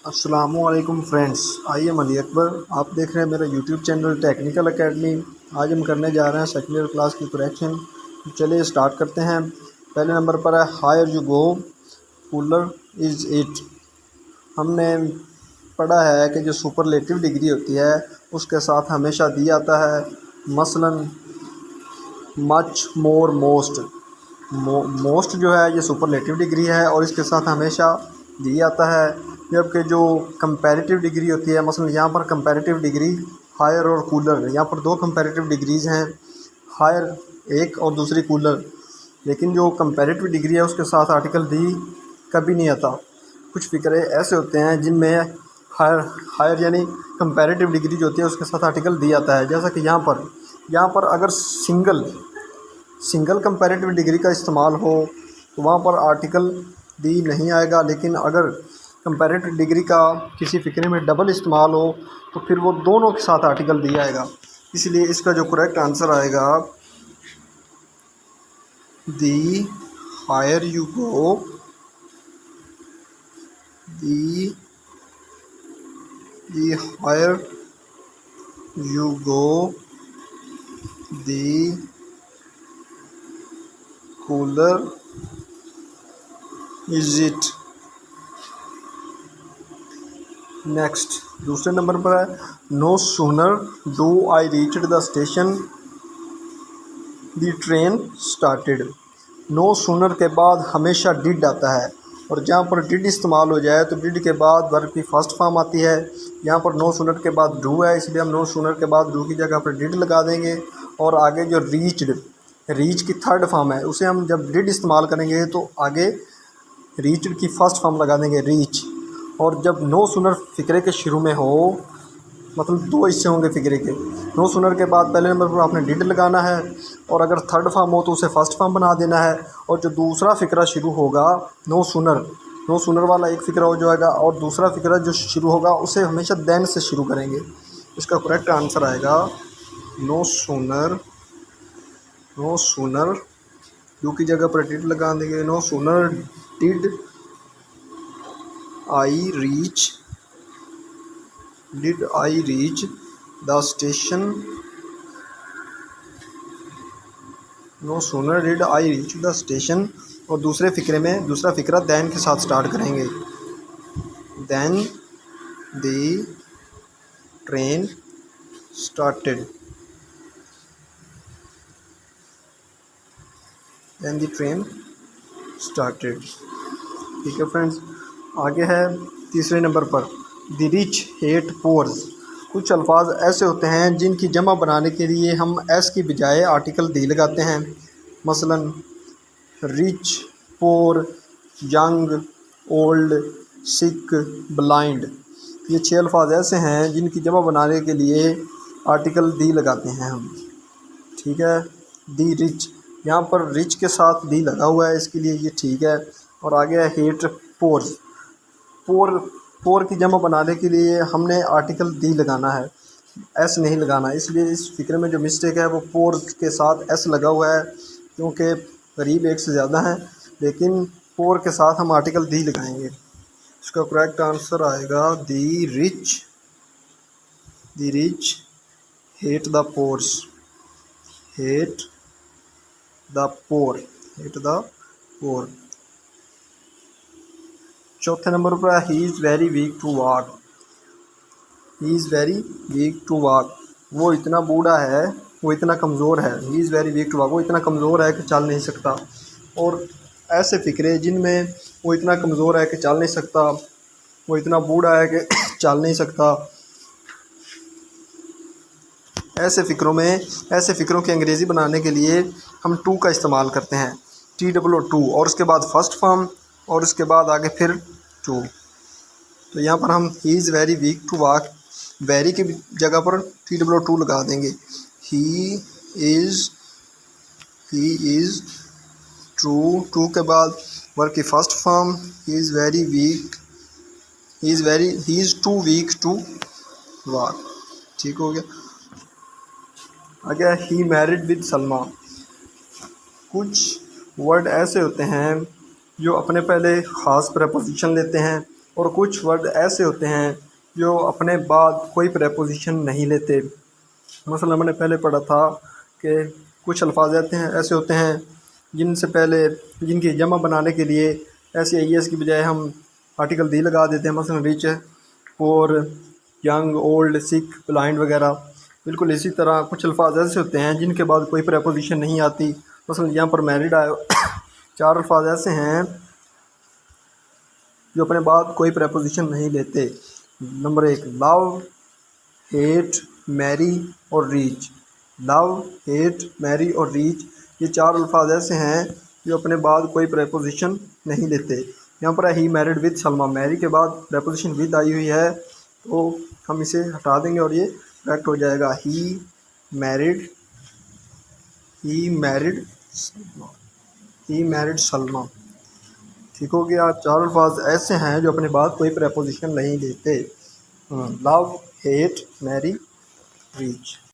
अस्सलामुअलैकुम friends, I am Ali Akbar. आप देख रहे हैं मेरा यूट्यूब चैनल टेक्निकल एकेडमी। आज हम करने जा रहे हैं सेकेंड ईयर क्लास की करेक्शन। चलिए स्टार्ट करते हैं। पहले नंबर पर है higher you go cooler is it. हमने पढ़ा है कि जो सुपरलेटिव डिग्री होती है उसके साथ हमेशा दी आता है मसलन मच, मोर, मोस्ट। मोस्ट जो है ये सुपरलेटिव डिग्री है और इसके साथ हमेशा दी आता है। जबकि जो कंपैरेटिव डिग्री होती है, मसलन यहाँ पर कंपैरेटिव डिग्री हायर और कूलर, यहाँ पर दो कंपैरेटिव डिग्रीज़ हैं, हायर एक और दूसरी कूलर। लेकिन जो कंपैरेटिव डिग्री है उसके साथ आर्टिकल दी कभी नहीं आता। कुछ फ़िक्रे ऐसे होते हैं जिनमें हायर हायर यानी कंपैरेटिव डिग्री जो होती है उसके साथ आर्टिकल दी आता है। जैसा कि यहाँ पर अगर सिंगल कंपैरेटिव डिग्री का इस्तेमाल हो तो वहाँ पर आर्टिकल दी नहीं आएगा। लेकिन अगर कंपैरेटिव डिग्री का किसी फ़िक्रे में डबल इस्तेमाल हो तो फिर वो दोनों के साथ आर्टिकल दी आएगा। इसलिए इसका जो करेक्ट आंसर आएगा, the higher you go, the higher you go, the cooler is it. Next दूसरे नंबर पर है no sooner do I reached the station the train started. No sooner के बाद हमेशा डिड आता है और जहाँ पर डिड इस्तेमाल हो जाए तो डिड के बाद वर्ब की फर्स्ट फॉर्म आती है। यहाँ पर नो सूनर के बाद डू है, इसलिए हम नो सूनर के बाद डू की जगह पर डिड लगा देंगे। और आगे जो रीच की थर्ड फॉर्म है उसे हम जब डिड इस्तेमाल करेंगे तो आगे रीच्ड की फर्स्ट फॉर्म लगा देंगे रीच। और जब नो सूनर फ़िक्रे के शुरू में हो, मतलब दो हिस्से होंगे फ़िक्रे के, नो सूनर के बाद पहले नंबर पर आपने डिड लगाना है और अगर थर्ड फॉर्म हो तो उसे फर्स्ट फॉर्म बना देना है। और जो दूसरा फ़िक्रा शुरू होगा नो सूनर वाला एक फ़िक्रा हो जाएगा और दूसरा फ़िक्रा जो शुरू होगा उसे हमेशा देन से शुरू करेंगे। इसका करेक्ट आंसर आएगा नो सूनर डू की जगह पर डिड लगा देंगे। No sooner did I reach the station, no sooner did I reach the station. और दूसरे फ़िक्रे में दूसरा फ़िक्रा दैन के साथ स्टार्ट करेंगे। Than the train started, than the train started. ठीक है फ्रेंड्स, आगे है तीसरे नंबर पर द रिच हेट पोर्स। कुछ अल्फाज ऐसे होते हैं जिनकी जमा बनाने के लिए हम एस की बजाय आर्टिकल दी लगाते हैं। मसलन रिच, पोर, यंग, ओल्ड, सिक, ब्लाइंड। ये 6 अल्फाज ऐसे हैं जिनकी जमा बनाने के लिए आर्टिकल दी लगाते हैं हम। ठीक है, दी रिच, यहाँ पर रिच के साथ दी लगा हुआ है, इसके लिए ये ठीक है। और आगे है हेट पोर्स। पोर की जमा बनाने के लिए हमने आर्टिकल दी लगाना है, एस नहीं लगाना। इसलिए इस फिक्र में जो मिस्टेक है वो पोर के साथ एस लगा हुआ है, क्योंकि करीब एक से ज़्यादा हैं, लेकिन पोर के साथ हम आर्टिकल दी लगाएंगे। इसका करेक्ट आंसर आएगा the rich hate the poors, hate the poor. चौथे नंबर पर he is very weak to walk. He is very weak to walk, वो इतना बूढ़ा है, वो इतना कमज़ोर है। He is very weak to walk, वो इतना कमज़ोर है कि चल नहीं सकता। और ऐसे फ़िक्रे जिनमें वो इतना कमज़ोर है कि चल नहीं सकता, वो इतना बूढ़ा है कि चल नहीं सकता, ऐसे फ़िक्रों की अंग्रेज़ी बनाने के लिए हम टू का इस्तेमाल करते हैं, TOO, और उसके बाद फर्स्ट फॉर्म और उसके बाद आगे फिर टू। तो यहाँ पर हम he is very weak to walk, very की जगह पर TOO लगा देंगे। ही इज़ टू के बाद वर्ब की first form, he is too weak to walk. ठीक हो गया। आगे ही मैरिड विद सलमा। कुछ वर्ड ऐसे होते हैं जो अपने पहले ख़ास प्रपोजिशन लेते हैं और कुछ वर्ड ऐसे होते हैं जो अपने बाद कोई प्रेपोजिशन नहीं लेते। मसलन हमने पहले पढ़ा था कि कुछ अल्फाज ऐसे होते हैं जिनसे पहले जिनकी जमा बनाने के लिए ऐसे एस की बजाय हम आर्टिकल दी लगा देते हैं। मसलन रिच, पोर, यंग, ओल्ड, सिक, ब्लाइंड वगैरह। बिल्कुल इसी तरह कुछ अल्फाज ऐसे होते हैं जिनके बाद कोई प्रेपोजिशन नहीं आती। मसलन यहाँ पर मैरिड आए 4 अल्फाज ऐसे हैं जो अपने बाद कोई प्रेपोजिशन नहीं लेते। नंबर 1 लव, हेट, मैरी और रीच। लव, हेट, मैरी और रीच, ये 4 अल्फाज ऐसे हैं जो अपने बाद कोई प्रेपोजिशन नहीं लेते। यहाँ पर he married with Salma, Mary के बाद प्रेपोजिशन विद आई हुई है तो हम इसे हटा देंगे और ये करेक्ट हो जाएगा। He married Salma, he married Salma. ठीक हो गया। 4 अल्फाज ऐसे हैं जो अपने बाद कोई प्रेपोजिशन नहीं लेते। Love, hate, marry, reach.